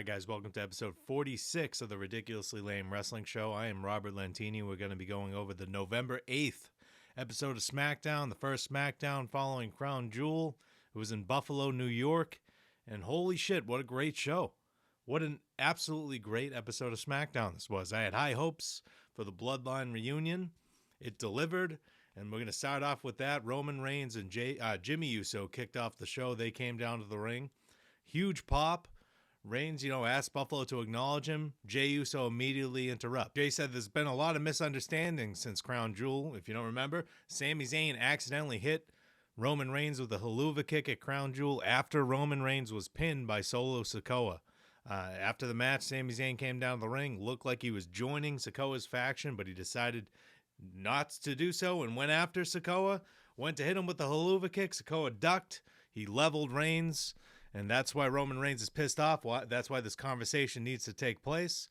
Hi, guys. Welcome to episode 46 of the Ridiculously Lame Wrestling Show. I am Robert Lentini. We're going to be going over the November 8th episode of SmackDown, the first SmackDown following Crown Jewel. It was in Buffalo, New York. And holy shit, what a great show. What an absolutely great episode of SmackDown this was. I had high hopes for the Bloodline reunion. It delivered. And we're going to start off with that. Roman Reigns and Jimmy Uso kicked off the show. They came down to the ring. Huge pop. Reigns, asked Buffalo to acknowledge him. Jey Uso immediately interrupts. Jey said there's been a lot of misunderstandings since Crown Jewel. If you don't remember, Sami Zayn accidentally hit Roman Reigns with a haluva kick at Crown Jewel after Roman Reigns was pinned by Solo Sikoa. After the match, Sami Zayn came down the ring, looked like he was joining Sikoa's faction, but he decided not to do so and went after Sikoa, went to hit him with the haluva kick. Sikoa ducked. He leveled Reigns. And that's why Roman Reigns is pissed off. That's why this conversation needs to take place.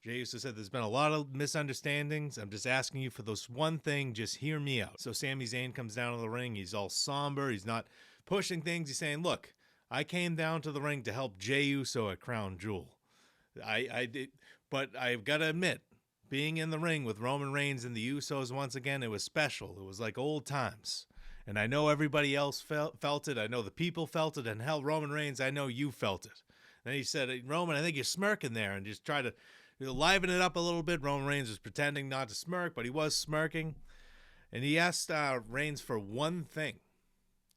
Jey Uso said there's been a lot of misunderstandings. I'm just asking you for this one thing. Just hear me out. So Sami Zayn comes down to the ring. He's all somber. He's not pushing things. He's saying, look, I came down to the ring to help Jey Uso at Crown Jewel. I did, but I've got to admit, being in the ring with Roman Reigns and the Usos once again, it was special. It was like old times. And I know everybody else felt it. I know the people felt it. And hell, Roman Reigns, I know you felt it. And he said, Roman, I think you're smirking there. And just try to liven it up a little bit. Roman Reigns was pretending not to smirk, but he was smirking. And he asked Reigns for one thing.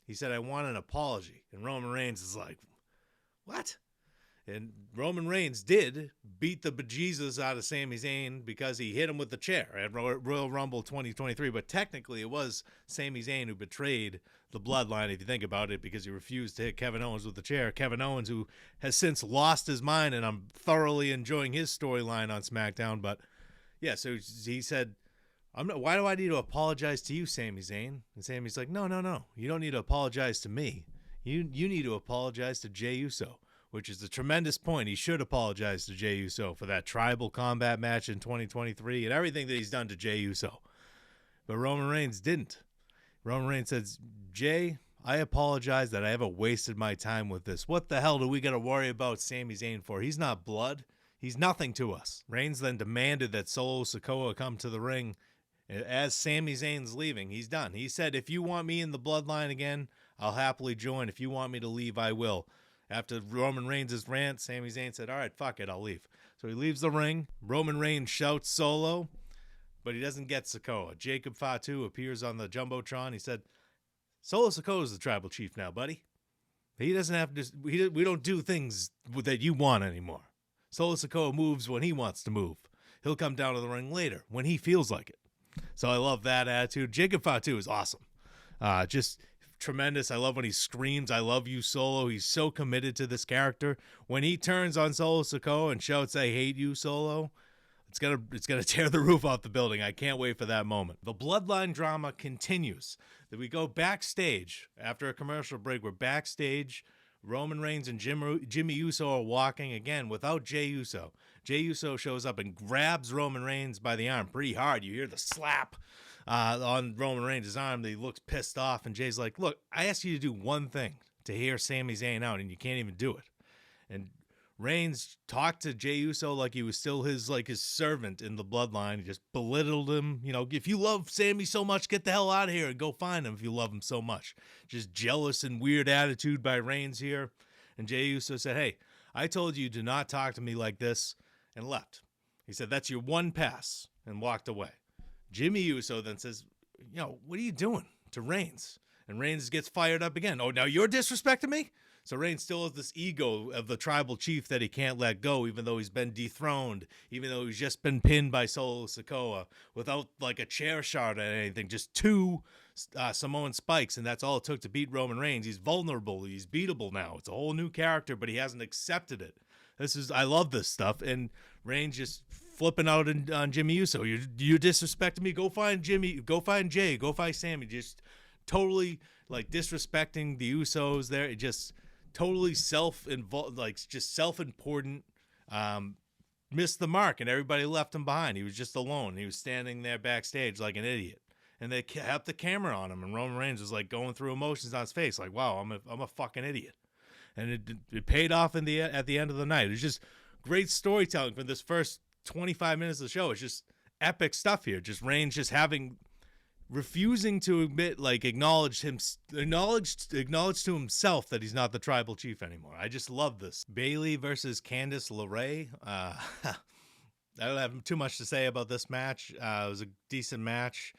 He said, I want an apology. And Roman Reigns is like, what? And Roman Reigns did beat the bejesus out of Sami Zayn because he hit him with the chair at Royal Rumble 2023. But technically, it was Sami Zayn who betrayed the Bloodline, if you think about it, because he refused to hit Kevin Owens with the chair. Kevin Owens, who has since lost his mind, and I'm thoroughly enjoying his storyline on SmackDown. But, yeah, so he said, why do I need to apologize to you, Sami Zayn? And Sami's like, no. You don't need to apologize to me. You need to apologize to Jey Uso. Which is a tremendous point. He should apologize to Jey Uso for that tribal combat match in 2023 and everything that he's done to Jey Uso. But Roman Reigns didn't. Roman Reigns says, Jey, I apologize that I ever wasted my time with this. What the hell do we got to worry about Sami Zayn for? He's not blood. He's nothing to us. Reigns then demanded that Solo Sikoa come to the ring. As Sami Zayn's leaving, he's done. He said, if you want me in the Bloodline again, I'll happily join. If you want me to leave, I will. After Roman Reigns' rant, Sami Zayn said, all right, fuck it, I'll leave. So he leaves the ring. Roman Reigns shouts Solo, but he doesn't get Sikoa. Jacob Fatu appears on the Jumbotron. He said, Solo Sikoa is the tribal chief now, buddy. He doesn't have to, we don't do things that you want anymore. Solo Sikoa moves when he wants to move. He'll come down to the ring later when he feels like it. So I love that attitude. Jacob Fatu is awesome. Just tremendous. I love when he screams, I love you, Solo. He's so committed to this character. When he turns on Solo Sikoa and shouts, I hate you, Solo, it's gonna tear the roof off the building. I can't wait for that moment. The Bloodline drama continues. That we go backstage after a commercial break. We're backstage. Roman Reigns and Jimmy Uso are walking again without Jey Uso. Jey Uso shows up and grabs Roman Reigns by the arm pretty hard. You hear the slap on Roman Reigns' arm. He looks pissed off, and Jay's like, look, I asked you to do one thing, to hear Sami Zayn out, and you can't even do it. And Reigns talked to Jey Uso like he was still his servant in the Bloodline. He just belittled him. If you love Sami so much, get the hell out of here and go find him if you love him so much. Just jealous and weird attitude by Reigns here. And Jey Uso said, hey, I told you to not talk to me like this, and left. He said, that's your one pass, and walked away. Jimmy Uso then says, what are you doing to Reigns? And Reigns gets fired up again. Oh, now you're disrespecting me? So Reigns still has this ego of the tribal chief that he can't let go, even though he's been dethroned, even though he's just been pinned by Solo Sikoa without a chair shot or anything, just two Samoan spikes, and that's all it took to beat Roman Reigns. He's vulnerable. He's beatable now. It's a whole new character, but he hasn't accepted it. I love this stuff. And Reigns just flipping out on Jimmy Uso. You're disrespecting me. Go find Jimmy. Go find Jey. Go find Sami. Just totally disrespecting the Usos there. It just totally self-involved, just self-important, missed the mark, and everybody left him behind. He was just alone. He was standing there backstage like an idiot. And they kept the camera on him, and Roman Reigns was going through emotions on his face, wow, I'm a fucking idiot. and it paid off at the end of the night. It was just great storytelling for this first 25 minutes of the show. It's just epic stuff here. Just Reigns just refusing to admit, like, acknowledge to himself that he's not the tribal chief anymore. I just love this. Bayley versus Candice LeRae. I don't have too much to say about this match. It was a decent match.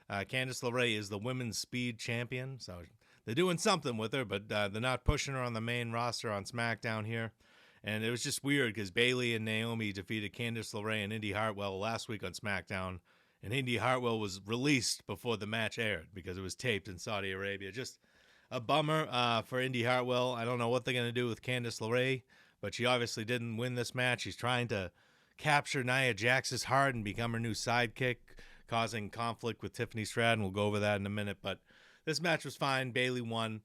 Candice LeRae is the women's speed champion, so they're doing something with her, but they're not pushing her on the main roster on SmackDown here. And it was just weird because Bayley and Naomi defeated Candice LeRae and Indy Hartwell last week on SmackDown, and Indy Hartwell was released before the match aired because it was taped in Saudi Arabia. Just a bummer for Indy Hartwell. I don't know what they're going to do with Candice LeRae, but she obviously didn't win this match. She's trying to capture Nia Jax's heart and become her new sidekick, causing conflict with Tiffany Stratton. We'll go over that in a minute, but this match was fine. Bayley won.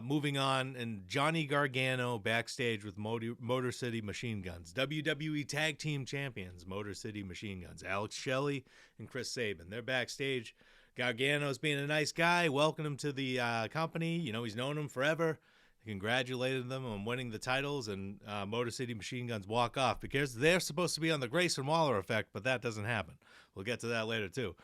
Moving on, and Johnny Gargano backstage with Motor City Machine Guns. WWE Tag Team Champions, Motor City Machine Guns. Alex Shelley and Chris Sabin. They're backstage. Gargano's being a nice guy, welcomed him to the company. You know, he's known him forever. He congratulated them on winning the titles, and Motor City Machine Guns walk off because they're supposed to be on the Grayson Waller effect, but that doesn't happen. We'll get to that later, too.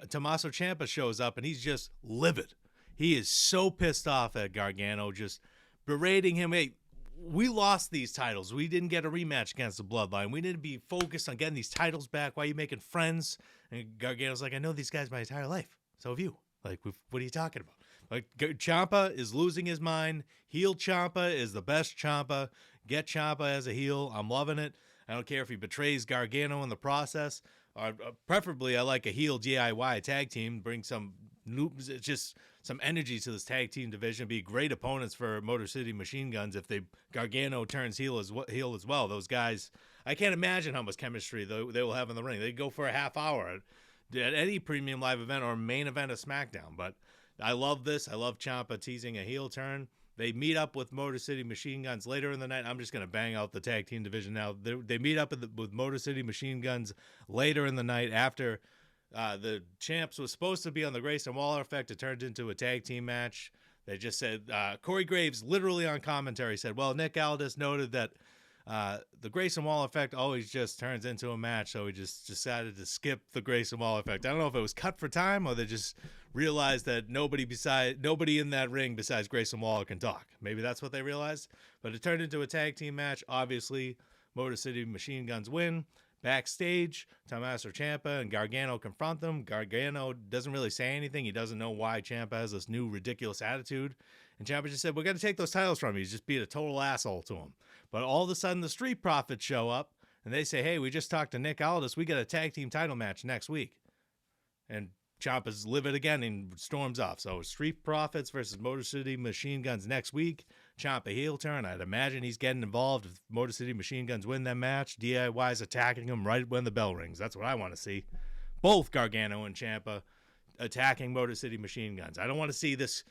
Tommaso Ciampa shows up, and he's just livid. He is so pissed off at Gargano, just berating him. Hey, we lost these titles. We didn't get a rematch against the Bloodline. We need to be focused on getting these titles back. Why are you making friends? And Gargano's like, I know these guys my entire life. So have you. Like, what are you talking about? Like, Ciampa is losing his mind. Heel Ciampa is the best Ciampa. Get Ciampa as a heel. I'm loving it. I don't care if he betrays Gargano in the process. Or preferably, I like a heel DIY tag team. Bring some just some energy to this tag team division. Be great opponents for Motor City Machine Guns if Gargano turns heel as well. Those guys, I can't imagine how much chemistry they will have in the ring. They go for a half hour at any premium live event or main event of SmackDown. But I love this. I love Ciampa teasing a heel turn. They meet up with Motor City Machine Guns later in the night. I'm just going to bang out the tag team division now. They meet up with Motor City Machine Guns later in the night after the champs was supposed to be on the Grayson Waller effect. It turned into a tag team match. They just said, Corey Graves literally on commentary said, well, Nick Aldis noted that the Grayson Waller effect always just turns into a match, so we just decided to skip the Grayson Waller effect. I don't know if it was cut for time or they just realized that nobody in that ring besides Grayson Waller can talk. Maybe that's what they realized. But it turned into a tag team match. Obviously, Motor City Machine Guns win. Backstage, Tommaso Ciampa and Gargano confront them. Gargano doesn't really say anything. He doesn't know why Ciampa has this new ridiculous attitude. And Ciampa just said, we're going to take those titles from you. He's just being a total asshole to him. But all of a sudden, the Street Profits show up, and they say, hey, we just talked to Nick Aldis. We got a tag team title match next week. And Ciampa's livid again and storms off. So Street Profits versus Motor City Machine Guns next week. Ciampa heel turn. I'd imagine he's getting involved if Motor City Machine Guns win that match. DIY's attacking him right when the bell rings. That's what I want to see. Both Gargano and Ciampa attacking Motor City Machine Guns. I don't want to see this.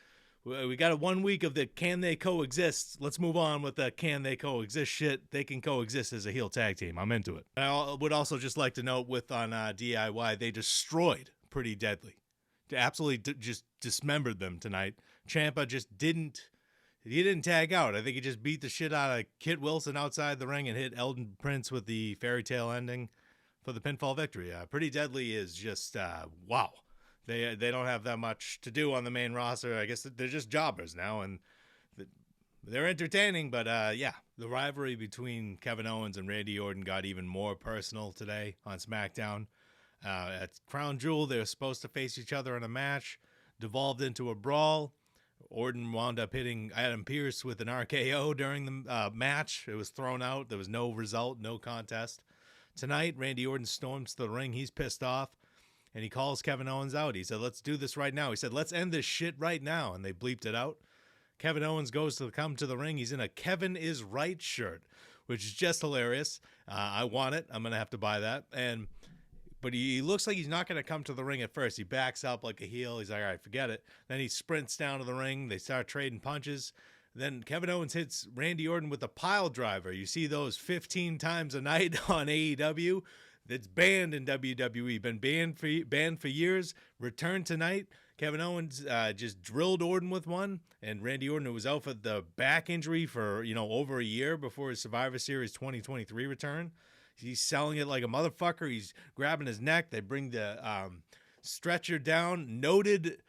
We got a 1 week of the can they coexist. Let's move on with the can they coexist shit. They can coexist as a heel tag team. I'm into it. I would also just like to note on DIY, they destroyed Pretty Deadly. Absolutely just dismembered them tonight. Ciampa just didn't tag out. I think he just beat the shit out of Kit Wilson outside the ring and hit Elton Prince with the fairy tale ending for the pinfall victory. Pretty Deadly is just, wow. They don't have that much to do on the main roster. I guess they're just jobbers now, and they're entertaining, but yeah. The rivalry between Kevin Owens and Randy Orton got even more personal today on SmackDown. At Crown Jewel, they were supposed to face each other in a match, devolved into a brawl. Orton wound up hitting Adam Pearce with an RKO during the match. It was thrown out. There was no result, no contest. Tonight, Randy Orton storms to the ring. He's pissed off, and he calls Kevin Owens out. He said, let's do this right now. He said, let's end this shit right now, and they bleeped it out. Kevin Owens goes to come to the ring. He's in a Kevin is Right shirt, which is just hilarious. I want it. I'm going to have to buy that. But he looks like he's not going to come to the ring at first. He backs up like a heel. He's like, all right, forget it. Then he sprints down to the ring. They start trading punches. Then Kevin Owens hits Randy Orton with a pile driver. You see those 15 times a night on AEW. That's banned in WWE. Been banned for years. Returned tonight. Kevin Owens just drilled Orton with one, and Randy Orton, who was out for the back injury for, over a year before his Survivor Series 2023 return. He's selling it like a motherfucker. He's grabbing his neck. They bring the stretcher down. Noted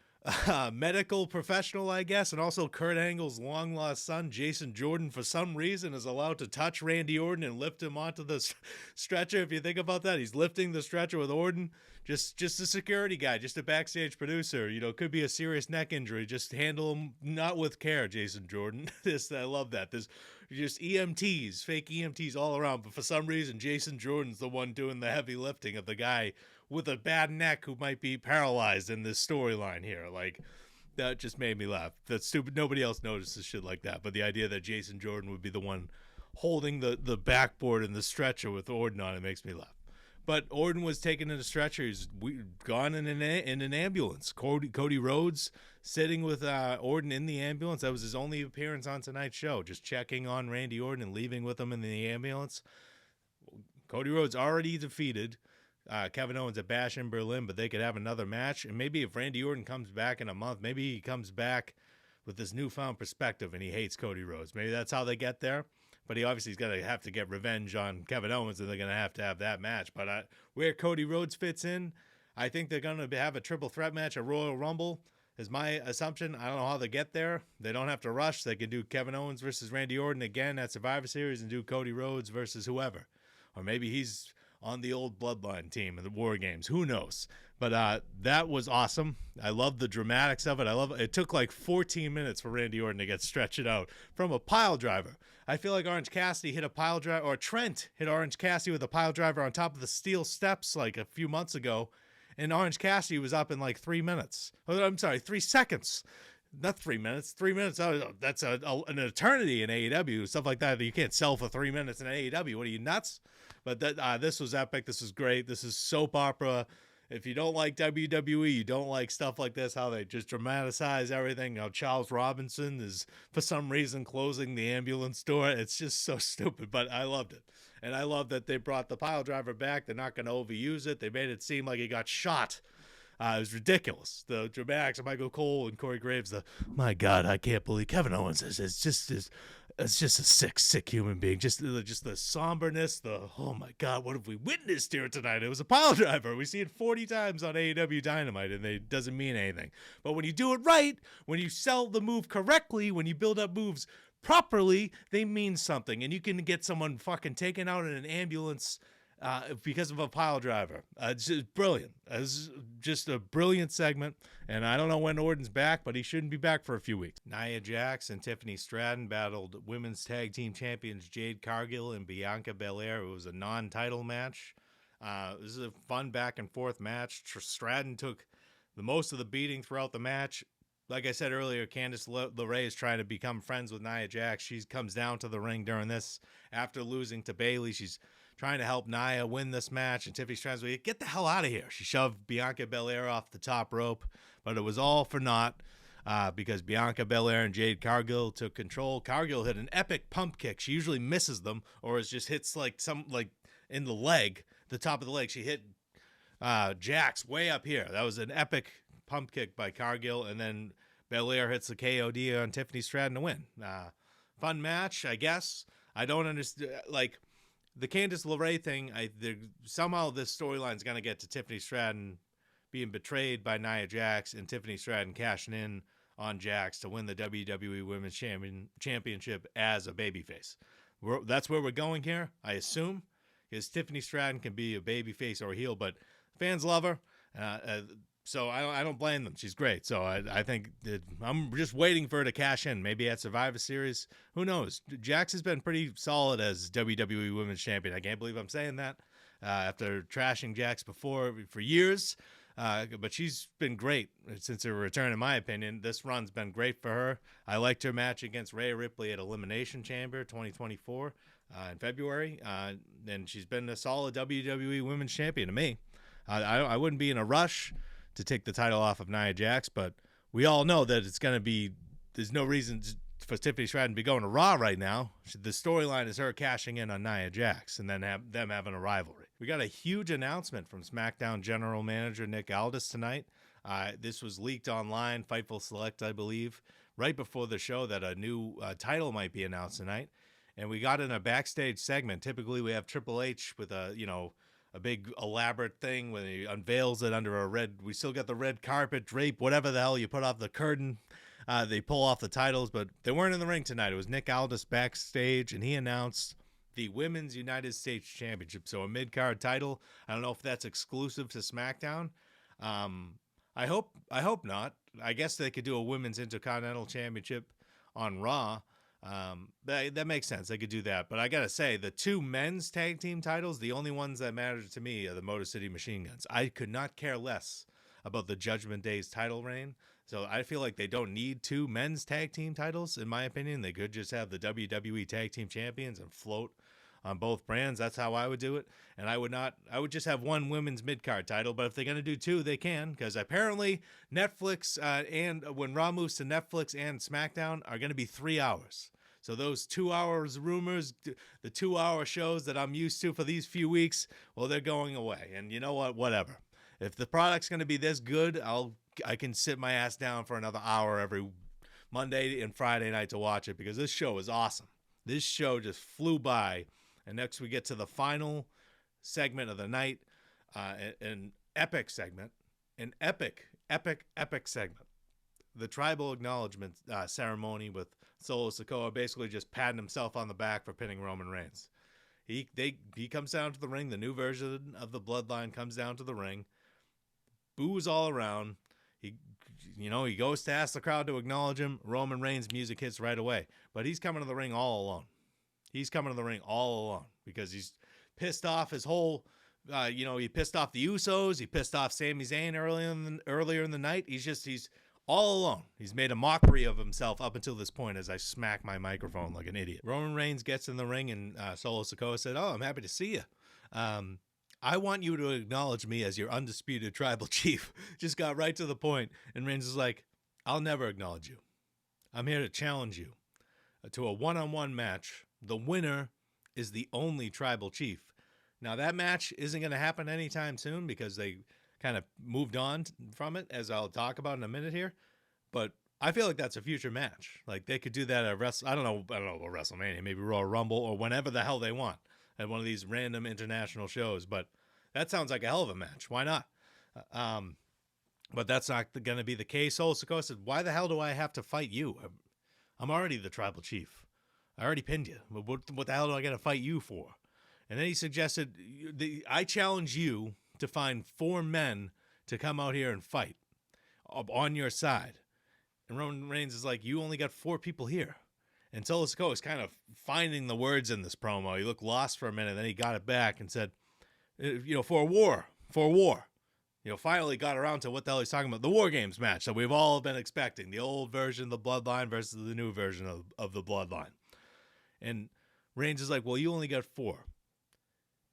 medical professional, I guess, and also Kurt Angle's long-lost son, Jason Jordan, for some reason is allowed to touch Randy Orton and lift him onto the stretcher. If you think about that, he's lifting the stretcher with Orton. Just a security guy, just a backstage producer. Could be a serious neck injury. Just handle him not with care, Jason Jordan. I love that. There's just EMTs, fake EMTs all around, but for some reason, Jason Jordan's the one doing the heavy lifting of the guy with a bad neck who might be paralyzed in this storyline here. Like, that just made me laugh. That's stupid. Nobody else notices shit like that. But the idea that Jason Jordan would be the one holding the backboard and the stretcher with Orton on it makes me laugh. But Orton was taken in a stretcher. He's gone in an ambulance. Cody Rhodes sitting with Orton in the ambulance. That was his only appearance on tonight's show, just checking on Randy Orton and leaving with him in the ambulance. Cody Rhodes already defeated Kevin Owens at Bash in Berlin, but they could have another match. And maybe if Randy Orton comes back in a month, maybe he comes back with this newfound perspective and he hates Cody Rhodes. Maybe that's how they get there. But he obviously is going to have to get revenge on Kevin Owens, and they're going to have that match. But where Cody Rhodes fits in, I think they're going to have a triple threat match at Royal Rumble, is my assumption. I don't know how they get there. They don't have to rush. They can do Kevin Owens versus Randy Orton again at Survivor Series and do Cody Rhodes versus whoever. Or maybe he's on the old Bloodline team in the War Games. Who knows? But that was awesome. I love the dramatics of it. It took like 14 minutes for Randy Orton to get stretched out from a pile driver. I feel like Orange Cassidy hit a pile driver, or Trent hit Orange Cassidy with a pile driver on top of the steel steps like a few months ago, and Orange Cassidy was up in like 3 minutes. Oh, I'm sorry, 3 seconds. Not 3 minutes. 3 minutes, that's an eternity in AEW. Stuff like that you can't sell for 3 minutes in AEW. What are you, nuts? But this was epic. This was great. This is soap opera. If you don't like WWE, you don't like stuff like this, how they just dramatize everything. How Charles Robinson is, for some reason, closing the ambulance door. It's just so stupid, but I loved it. And I love that they brought the pile driver back. They're not going to overuse it. They made it seem like he got shot. It was ridiculous. The dramatics of Michael Cole and Corey Graves, my God, I can't believe Kevin Owens is just a sick human being. Just the somberness, oh my God, what have we witnessed here tonight? It was a pile driver. We see it 40 times on AEW Dynamite, and it doesn't mean anything. But when you do it right, when you sell the move correctly, when you build up moves properly, they mean something. And you can get someone fucking taken out in an ambulance because of a pile driver. It's just brilliant. It's just a brilliant segment. And I don't know when Orton's back, but he shouldn't be back for a few weeks. Nia Jax and Tiffany Stratton battled women's tag team champions Jade Cargill and Bianca Belair. It was a non-title match. This is a fun back and forth match. Stratton took the most of the beating throughout the match. Like I said earlier, Candice LeRae is trying to become friends with Nia Jax. She comes down to the ring during this. After losing to Bayley, she's trying to help Nia win this match, and Tiffany Stratton's like, get the hell out of here. She shoved Bianca Belair off the top rope, but it was all for naught because Bianca Belair and Jade Cargill took control. Cargill hit an epic pump kick. She usually misses them, or it just hits like in the leg, the top of the leg. She hit Jax way up here. That was an epic pump kick by Cargill, and then Belair hits the KOD on Tiffany Stratton to win. Fun match, I guess. I don't understand, the Candice LeRae thing, somehow this storyline is going to get to Tiffany Stratton being betrayed by Nia Jax and Tiffany Stratton cashing in on Jax to win the WWE Women's Championship as a babyface. That's where we're going here, I assume, because Tiffany Stratton can be a babyface or a heel, but fans love her. So I don't blame them. She's great. So I think I'm just waiting for her to cash in. Maybe at Survivor Series. Who knows? Jax has been pretty solid as WWE Women's Champion. I can't believe I'm saying that after trashing Jax before for years. But she's been great since her return, in my opinion. This run's been great for her. I liked her match against Rhea Ripley at Elimination Chamber 2024 in February. And she's been a solid WWE Women's Champion to me. I wouldn't be in a rush to take the title off of Nia Jax, but we all know that there's no reason for Tiffany Stratton to be going to Raw right now. The storyline is her cashing in on Nia Jax and then them having a rivalry. We got a huge announcement from SmackDown General Manager Nick Aldis tonight. This was leaked online, Fightful Select, I believe, right before the show that a new title might be announced tonight. And we got in a backstage segment. Typically, we have Triple H with a big elaborate thing when he unveils it under a red. We still got the red carpet, drape, whatever the hell you put off the curtain. They pull off the titles, but they weren't in the ring tonight. It was Nick Aldis backstage, and he announced the Women's United States Championship. So a mid-card title. I don't know if that's exclusive to SmackDown. I hope not. I guess they could do a Women's Intercontinental Championship on Raw. That makes sense. They could do that. But I got to say, the two men's tag team titles, the only ones that matter to me are the Motor City Machine Guns. I could not care less about the Judgment Day's title reign. So I feel like they don't need two men's tag team titles, in my opinion. They could just have the WWE Tag Team Champions and float on both brands. That's how I would do it. And I would just have one women's mid-card title. But if they're going to do two, they can. Because apparently Netflix and when Raw moves to Netflix and SmackDown are going to be 3 hours. So those 2 hours rumors, the 2 hour shows that I'm used to for these few weeks, well, they're going away. And you know what? Whatever. If the product's going to be this good, I can sit my ass down for another hour every Monday and Friday night to watch it, because this show is awesome. This show just flew by. And next we get to the final segment of the night, an epic segment, an epic segment. The tribal acknowledgement ceremony with Solo Sikoa basically just patting himself on the back for pinning Roman Reigns. He comes down to the ring. The new version of the Bloodline comes down to the ring. Boos all around. He goes to ask the crowd to acknowledge him. Roman Reigns' music hits right away. But he's coming to the ring all alone. He's coming to the ring all alone because he's pissed off his whole, he pissed off the Usos. He pissed off Sami Zayn earlier in the night. He's all alone. He's made a mockery of himself up until this point as I smack my microphone like an idiot. Roman Reigns gets in the ring and Solo Sikoa said, "Oh, I'm happy to see you. I want you to acknowledge me as your undisputed tribal chief." Just got right to the point. And Reigns is like, "I'll never acknowledge you. I'm here to challenge you to a one-on-one match. The winner is the only tribal chief." Now, that match isn't going to happen anytime soon because they kind of moved on from it, as I'll talk about in a minute here. But I feel like that's a future match. Like, they could do that at I don't know about WrestleMania, maybe Royal Rumble, or whenever the hell they want at one of these random international shows. But that sounds like a hell of a match. Why not? But that's not going to be the case. Solo Sikoa said, "Why the hell do I have to fight you? I'm already the tribal chief. I already pinned you. What the hell do I got to fight you for?" And then he suggested, "I challenge you to find 4 men to come out here and fight on your side." And Roman Reigns is like, "You only got 4 people here." And Solo Sikoa is kind of finding the words in this promo. He looked lost for a minute, then he got it back and said, for war. Finally got around to what the hell he's talking about. The War Games match that we've all been expecting. The old version of the Bloodline versus the new version of the Bloodline. And Reigns is like, "Well, you only got 4.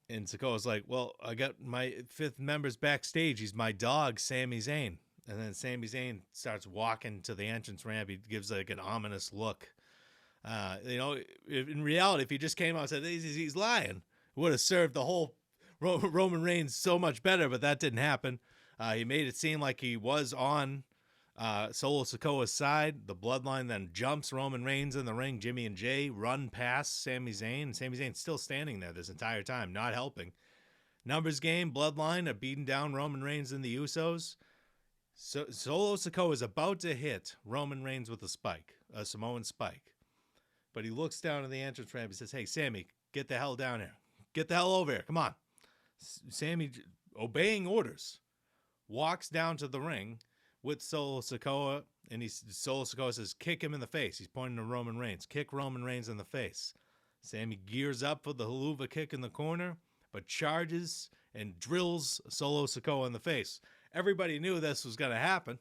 And Sikoa's like, "Well, I got my 5th member's backstage. He's my dog, Sami Zayn." And then Sami Zayn starts walking to the entrance ramp. He gives like an ominous look. In reality, if he just came out and said he's lying, it would have served the whole Roman Reigns so much better, but that didn't happen. He made it seem like he was on Solo Sikoa's side. The Bloodline then jumps Roman Reigns in the ring. Jimmy and Jay run past Sami Zayn, and Sami Zayn's still standing there this entire time, not helping. Numbers game, Bloodline are beating down Roman Reigns and the Usos. Solo Sikoa is about to hit Roman Reigns with a Samoan spike. But he looks down at the entrance ramp. He says, "Hey, Sammy, get the hell down here. Get the hell over here. Come on." Sammy, obeying orders, walks down to the ring with Solo Sikoa, and Solo Sikoa says, "Kick him in the face." He's pointing to Roman Reigns. Kick Roman Reigns in the face. Sammy gears up for the haluva kick in the corner, but charges and drills Solo Sikoa in the face. Everybody knew this was going to happen.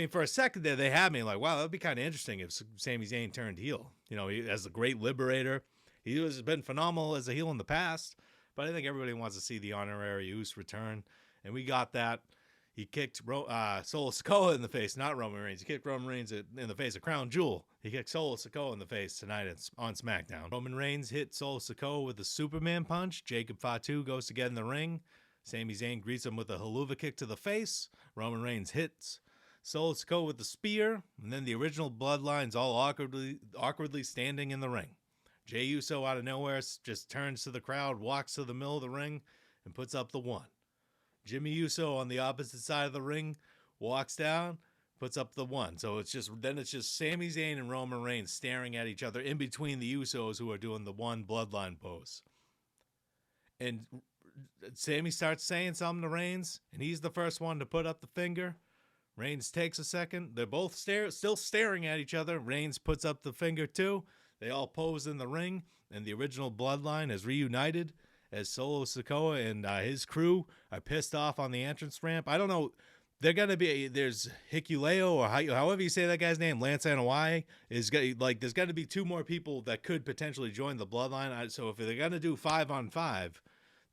For a second there, they had me like, wow, that'd be kind of interesting if Sami Zayn turned heel. As the great liberator, he has been phenomenal as a heel in the past, but I think everybody wants to see the honorary Uso return, and we got that. He kicked Solo Sikoa in the face, not Roman Reigns. He kicked Roman Reigns in the face of Crown Jewel. He kicked Solo Sikoa in the face tonight on SmackDown. Roman Reigns hit Solo Sikoa with a Superman punch. Jacob Fatu goes to get in the ring. Sami Zayn greets him with a haluva kick to the face. Roman Reigns hits Solo Sikoa with the spear, and then the original Bloodline's all awkwardly standing in the ring. Jey Uso out of nowhere just turns to the crowd, walks to the middle of the ring, and puts up the 1. Jimmy Uso on the opposite side of the ring walks down, puts up the 1. So it's just Sami Zayn and Roman Reigns staring at each other in between the Usos who are doing the 1 Bloodline pose. And Sami starts saying something to Reigns, and he's the first one to put up the finger. Reigns takes a second. They're both still staring at each other. Reigns puts up the finger too. They all pose in the ring, and the original Bloodline is reunited as Solo Sikoa and his crew are pissed off on the entrance ramp. I don't know. They're going to be, there's Hikuleo, or however you say that guy's name, Lance Anoa'i, there's got to be 2 more people that could potentially join the Bloodline. So if they're going to do 5-on-5,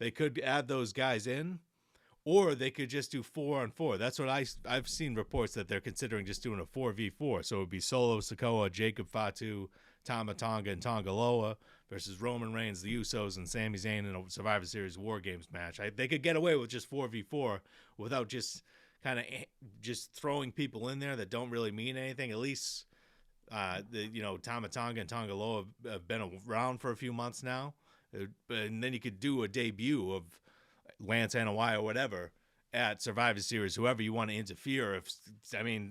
they could add those guys in, or they could just do 4-on-4. That's what I've seen reports that they're considering just doing a 4v4. So it would be Solo Sikoa, Jacob Fatu, Tama Tonga, and Tonga Loa versus Roman Reigns, the Usos, and Sami Zayn in a Survivor Series War Games match. They could get away with just 4v4 without just kind of just throwing people in there that don't really mean anything. At least, Tama Tonga and Tonga Loa have been around for a few months now. And then you could do a debut of Lance Anoa'i or whatever at Survivor Series, whoever you want to interfere.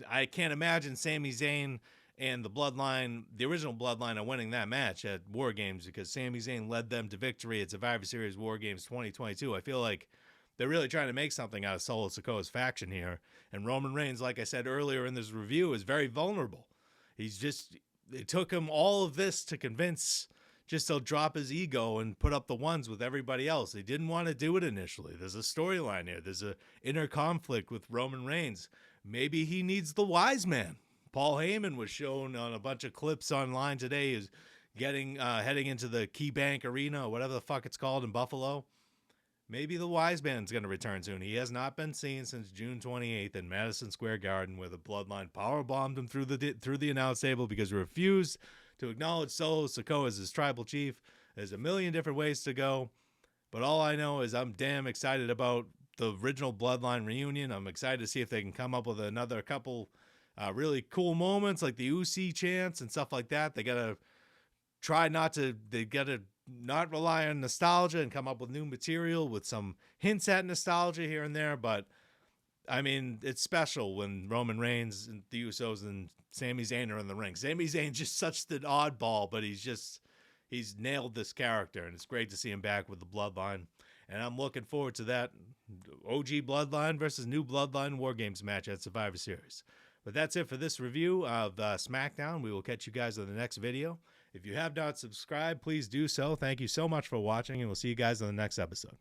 I can't imagine Sami Zayn and the Bloodline, the original Bloodline, are winning that match at War Games because Sami Zayn led them to victory at Survivor Series War Games 2022. I feel like they're really trying to make something out of Solo Sikoa's faction here. And Roman Reigns, like I said earlier in this review, is very vulnerable. It took him all of this to convince just to drop his ego and put up the 1s with everybody else. He didn't want to do it initially. There's a storyline here. There's an inner conflict with Roman Reigns. Maybe he needs the wise man. Paul Heyman was shown on a bunch of clips online today is heading into the KeyBank Arena, or whatever the fuck it's called in Buffalo. Maybe the wise man's going to return soon. He has not been seen since June 28th in Madison Square Garden, where the Bloodline powerbombed him through the announce table because he refused to acknowledge Solo Sikoa as his tribal chief. There's a million different ways to go, but all I know is I'm damn excited about the original Bloodline reunion. I'm excited to see if they can come up with another couple really cool moments like the Usi chants and stuff like that. They got to not rely on nostalgia and come up with new material with some hints at nostalgia here and there. But it's special when Roman Reigns and the Usos and Sami Zayn are in the ring. Sami Zayn's just such an oddball, but he's nailed this character, and it's great to see him back with the Bloodline. And I'm looking forward to that OG Bloodline versus new Bloodline War Games match at Survivor Series. But that's it for this review of SmackDown. We will catch you guys in the next video. If you have not subscribed, please do so. Thank you so much for watching, and we'll see you guys in the next episode.